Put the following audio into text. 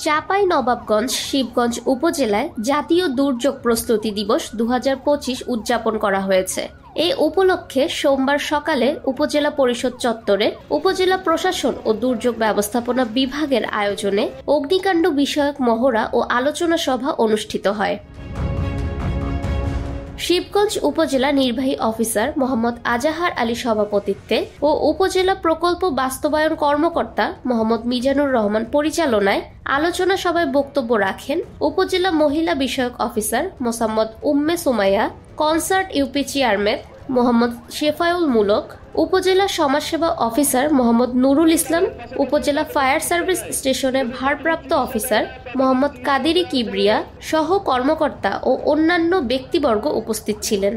চাঁপাইনবাবগঞ্জ শিবগঞ্জ উপজেলায় জাতীয় দুর্যোগ প্রস্তুতি দিবস 2025 উদযাপন করা হয়েছে। এই উপলক্ষে সোমবার সকালে উপজেলা পরিষদ চত্বরে উপজেলা প্রশাসন ও দুর্যোগ ব্যবস্থাপনা বিভাগের আয়োজনে অগ্নিকাণ্ড বিষয়ক মহড়া ও আলোচনা সভা অনুষ্ঠিত হয়। শিবগঞ্জ উপজেলা নির্বাহী অফিসার মোহাম্মদ আজাহার আলী সভাপতিত্বে ও উপজেলা প্রকল্প বাস্তবায়ন কর্মকর্তা মোহাম্মদ মিজানুর রহমান পরিচালনায় আলোচনা সভায় বক্তব্য রাখেন উপজেলা মহিলা বিষয়ক officer Mosammat Umme Sumaiya, concert UP chairman Mohammad Shefaul মুলক, উপজেলা সমাজসেবা অফিসার মোহাম্মদ নুরুল ইসলাম, উপজেলা ফায়ার সার্ভিস স্টেশনের ভারপ্রাপ্ত অফিসার মোহাম্মদ কাদেরি কিবরিয়া সহ কর্মকর্তা ও অন্যান্য ব্যক্তিবর্গ উপস্থিত ছিলেন।